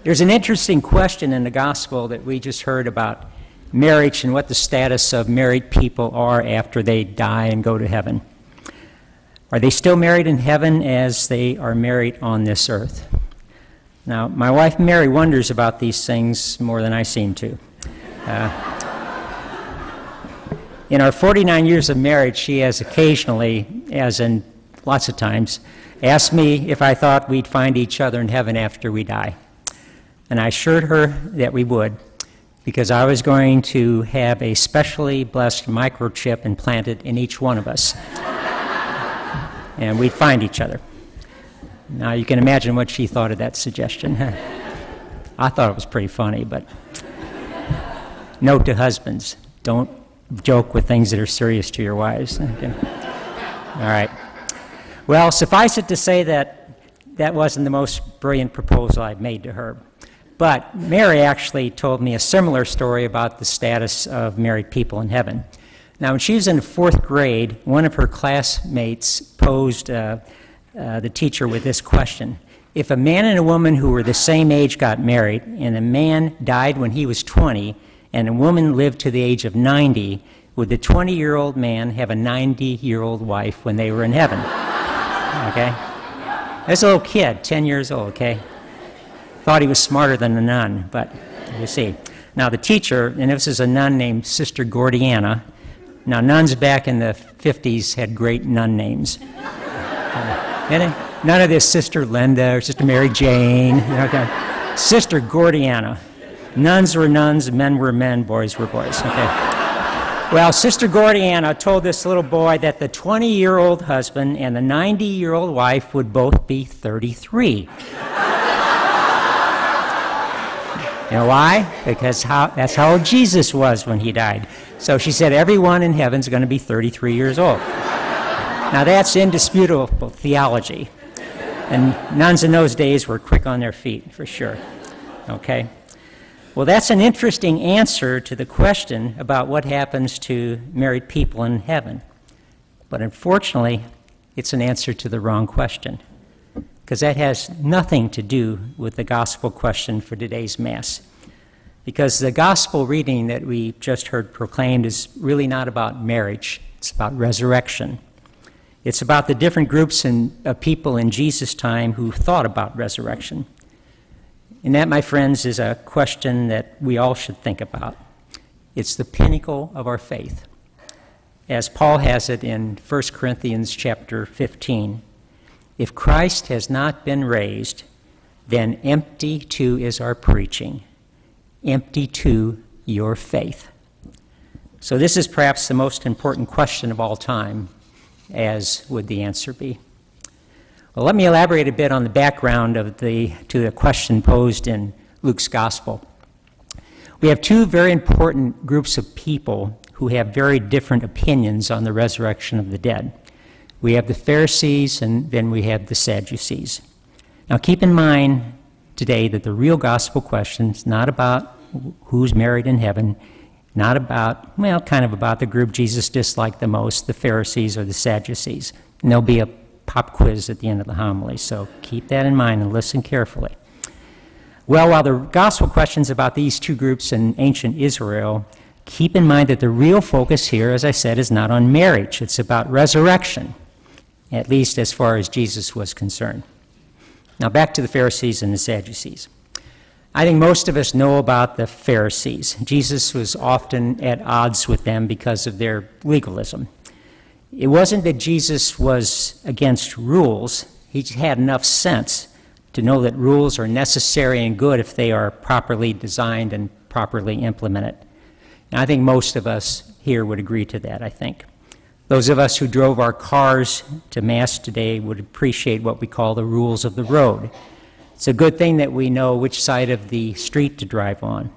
There's an interesting question in the gospel that we just heard about marriage and what the status of married people are after they die and go to heaven. Are they still married in heaven as they are married on this earth? Now, my wife Mary wonders about these things more than I seem to. In our 49 years of marriage, she has occasionally, as in lots of times, asked me if I thought we'd find each other in heaven after we die. And I assured her that we would, because I was going to have a specially blessed microchip implanted in each one of us. And we'd find each other. Now, you can imagine what she thought of that suggestion. I thought it was pretty funny, but note to husbands, don't joke with things that are serious to your wives. Okay. All right. Well, suffice it to say that that wasn't the most brilliant proposal I'd made to her. But Mary actually told me a similar story about the status of married people in heaven. Now, when she was in the 4th grade, one of her classmates posed the teacher with this question. If a man and a woman who were the same age got married, and the man died when he was 20, and the woman lived to the age of 90, would the 20-year-old man have a 90-year-old wife when they were in heaven? Okay? This little kid, 10 years old, okay? Thought he was smarter than the nun, but you see. Now the teacher, and this is a nun named Sister Gordiana. Now nuns back in the 50s had great nun names. None of this Sister Linda or Sister Mary Jane. Okay. Sister Gordiana. Nuns were nuns, men were men, boys were boys. Okay. Well, Sister Gordiana told this little boy that the 20-year-old husband and the 90-year-old wife would both be 33. You know why? Because that's how old Jesus was when he died. So she said everyone in heaven's going to be 33 years old. Now that's indisputable theology. And nuns in those days were quick on their feet, for sure. Okay? Well, that's an interesting answer to the question about what happens to married people in heaven. But unfortunately, it's an answer to the wrong question, because that has nothing to do with the gospel question for today's Mass. Because the gospel reading that we just heard proclaimed is really not about marriage. It's about resurrection. It's about the different groups of people in Jesus' time who thought about resurrection. And that, my friends, is a question that we all should think about. It's the pinnacle of our faith. As Paul has it in 1 Corinthians chapter 15, if Christ has not been raised, then empty too is our preaching, empty too your faith. So this is perhaps the most important question of all time, as would the answer be. Well, let me elaborate a bit on the background to the question posed in Luke's Gospel. We have two very important groups of people who have very different opinions on the resurrection of the dead. We have the Pharisees, and then we have the Sadducees. Now keep in mind today that the real gospel question is not about who's married in heaven, not about, well, kind of about the group Jesus disliked the most, the Pharisees or the Sadducees. And there'll be a pop quiz at the end of the homily, so keep that in mind and listen carefully. Well, while the gospel question's about these two groups in ancient Israel, keep in mind that the real focus here, as I said, is not on marriage. It's about resurrection, at least as far as Jesus was concerned. Now back to the Pharisees and the Sadducees. I think most of us know about the Pharisees. Jesus was often at odds with them because of their legalism. It wasn't that Jesus was against rules. He had enough sense to know that rules are necessary and good if they are properly designed and properly implemented. And I think most of us here would agree to that, I think. Those of us who drove our cars to Mass today would appreciate what we call the rules of the road. It's a good thing that we know which side of the street to drive on,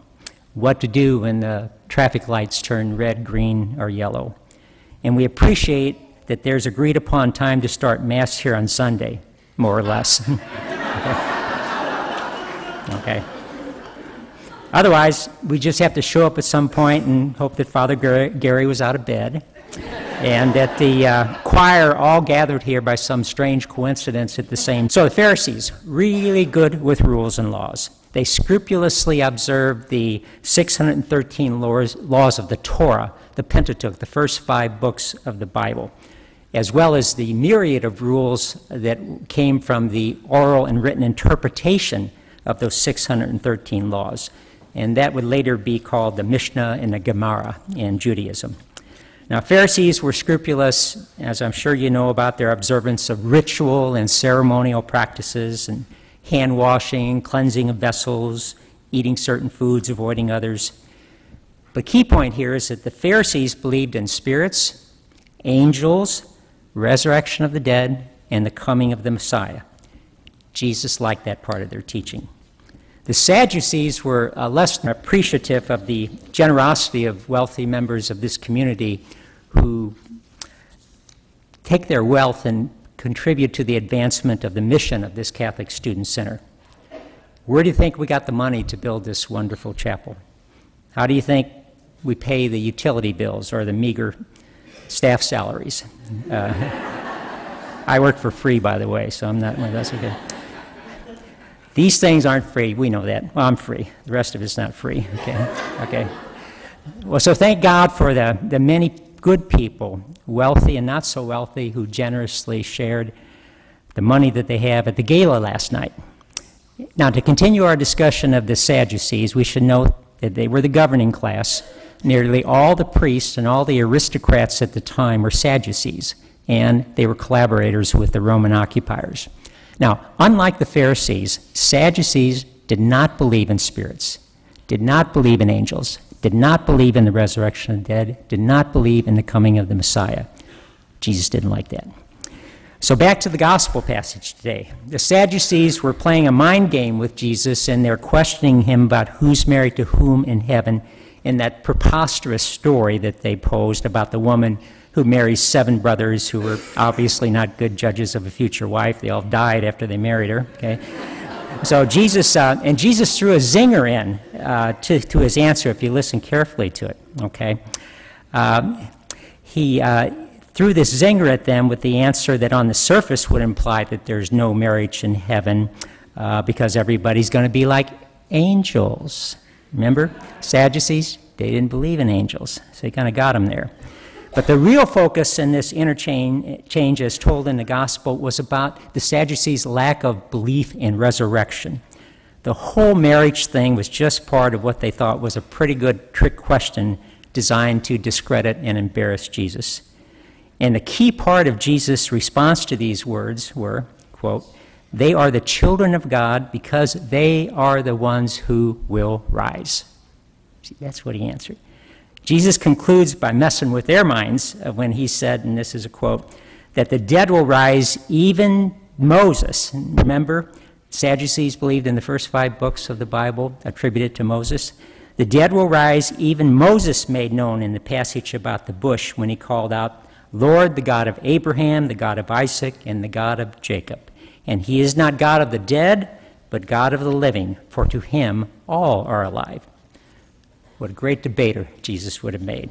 what to do when the traffic lights turn red, green, or yellow. And we appreciate that there's agreed upon time to start Mass here on Sunday, more or less. Okay. Otherwise, we just have to show up at some point and hope that Father Gary was out of bed and that the choir all gathered here by some strange coincidence at the same. So the Pharisees, really good with rules and laws. They scrupulously observed the 613 laws of the Torah, the Pentateuch, the first 5 books of the Bible, as well as the myriad of rules that came from the oral and written interpretation of those 613 laws. And that would later be called the Mishnah and the Gemara in Judaism. Now, Pharisees were scrupulous, as I'm sure you know, about their observance of ritual and ceremonial practices and hand washing, cleansing of vessels, eating certain foods, avoiding others. But key point here is that the Pharisees believed in spirits, angels, resurrection of the dead, and the coming of the Messiah. Jesus liked that part of their teaching. The Sadducees were less appreciative of the generosity of wealthy members of this community who take their wealth and contribute to the advancement of the mission of this Catholic Student Center. Where do you think we got the money to build this wonderful chapel? How do you think we pay the utility bills or the meager staff salaries? I work for free, by the way, so I'm not one of those. Okay. These things aren't free. We know that. Well, I'm free. The rest of it's not free. Okay. Well, so thank God for the many good people, wealthy and not so wealthy, who generously shared the money that they have at the gala last night. Now, to continue our discussion of the Sadducees, we should note that they were the governing class. Nearly all the priests and all the aristocrats at the time were Sadducees, and they were collaborators with the Roman occupiers. Now, unlike the Pharisees, Sadducees did not believe in spirits, did not believe in angels, did not believe in the resurrection of the dead, did not believe in the coming of the Messiah. Jesus didn't like that. So back to the gospel passage today. The Sadducees were playing a mind game with Jesus, and they're questioning him about who's married to whom in heaven in that preposterous story that they posed about the woman who marries 7 brothers who were obviously not good judges of a future wife. They all died after they married her. Okay. So Jesus threw a zinger in to his answer, if you listen carefully to it, okay? He threw this zinger at them with the answer that on the surface would imply that there's no marriage in heaven because everybody's going to be like angels. Remember, Sadducees, they didn't believe in angels, so he kind of got them there. But the real focus in this interchange, as told in the gospel, was about the Sadducees' lack of belief in resurrection. The whole marriage thing was just part of what they thought was a pretty good trick question designed to discredit and embarrass Jesus. And the key part of Jesus' response to these words were, quote, "They are the children of God because they are the ones who will rise." See, that's what he answered. Jesus concludes by messing with their minds when he said, and this is a quote, that the dead will rise, even Moses. Remember, Sadducees believed in the first 5 books of the Bible attributed to Moses. The dead will rise, even Moses made known in the passage about the bush when he called out, "Lord, the God of Abraham, the God of Isaac, and the God of Jacob. And he is not God of the dead, but God of the living, for to him all are alive." What a great debater Jesus would have made.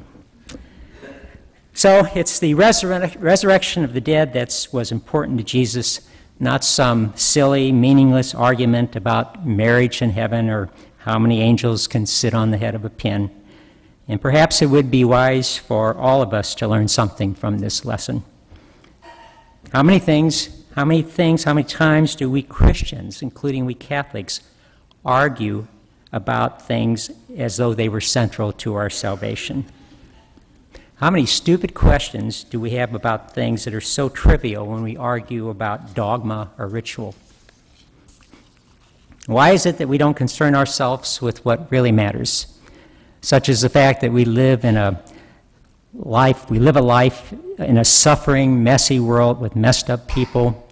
So it's the resurrection of the dead that was important to Jesus, not some silly, meaningless argument about marriage in heaven or how many angels can sit on the head of a pin. And perhaps it would be wise for all of us to learn something from this lesson. How many times do we Christians, including we Catholics, argue about things as though they were central to our salvation? How many stupid questions do we have about things that are so trivial when we argue about dogma or ritual? Why is it that we don't concern ourselves with what really matters, such as the fact that we live a life in a suffering, messy world with messed up people,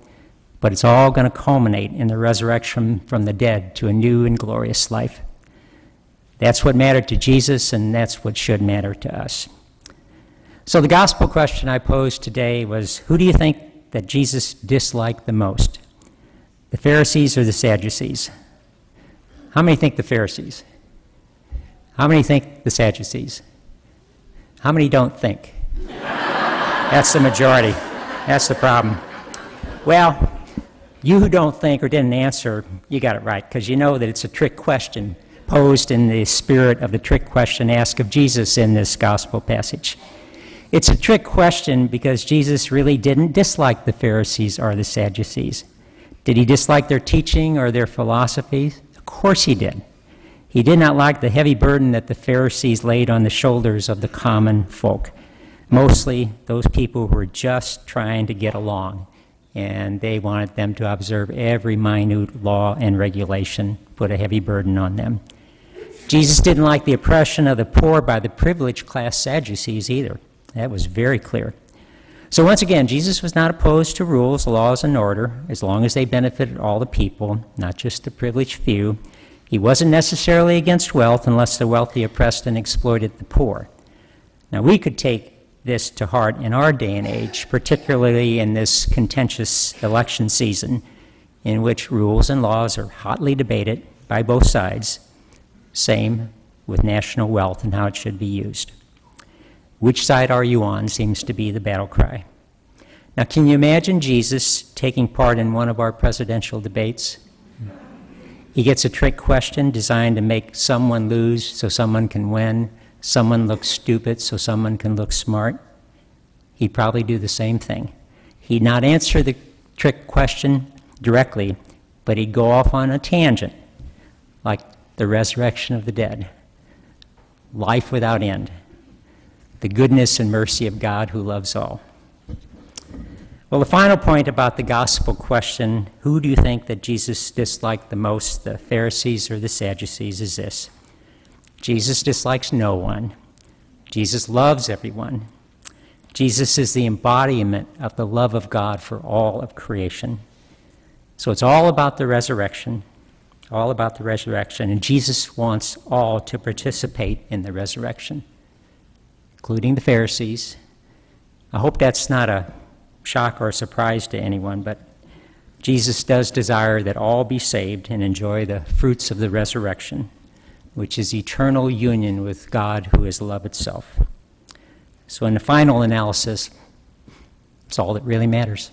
but it's all going to culminate in the resurrection from the dead to a new and glorious life? That's what mattered to Jesus, and that's what should matter to us. So the gospel question I posed today was, who do you think that Jesus disliked the most? The Pharisees or the Sadducees? How many think the Pharisees? How many think the Sadducees? How many don't think? That's the majority. That's the problem. Well, You who don't think or didn't answer, you got it right, because you know that it's a trick question posed in the spirit of the trick question asked of Jesus in this gospel passage. It's a trick question because Jesus really didn't dislike the Pharisees or the Sadducees. Did he dislike their teaching or their philosophies? Of course he did. He did not like the heavy burden that the Pharisees laid on the shoulders of the common folk, mostly those people who were just trying to get along, and they wanted them to observe every minute law and regulation, put a heavy burden on them. Jesus didn't like the oppression of the poor by the privileged class Sadducees either. That was very clear. So once again, Jesus was not opposed to rules, laws, and order, as long as they benefited all the people, not just the privileged few. He wasn't necessarily against wealth unless the wealthy oppressed and exploited the poor. Now, we could take this to heart in our day and age, particularly in this contentious election season, in which rules and laws are hotly debated by both sides. Same with national wealth and how it should be used. Which side are you on seems to be the battle cry. Now, can you imagine Jesus taking part in one of our presidential debates? He gets a trick question designed to make someone lose so someone can win, someone look stupid so someone can look smart. He'd probably do the same thing. He'd not answer the trick question directly, but he'd go off on a tangent, like the resurrection of the dead, life without end, the goodness and mercy of God who loves all. Well, the final point about the gospel question, who do you think that Jesus disliked the most, the Pharisees or the Sadducees, is this. Jesus dislikes no one. Jesus loves everyone. Jesus is the embodiment of the love of God for all of creation. So it's all about the resurrection, all about the resurrection, and Jesus wants all to participate in the resurrection, including the Pharisees. I hope that's not a shock or a surprise to anyone, but Jesus does desire that all be saved and enjoy the fruits of the resurrection, which is eternal union with God who is love itself. So in the final analysis, it's all that really matters.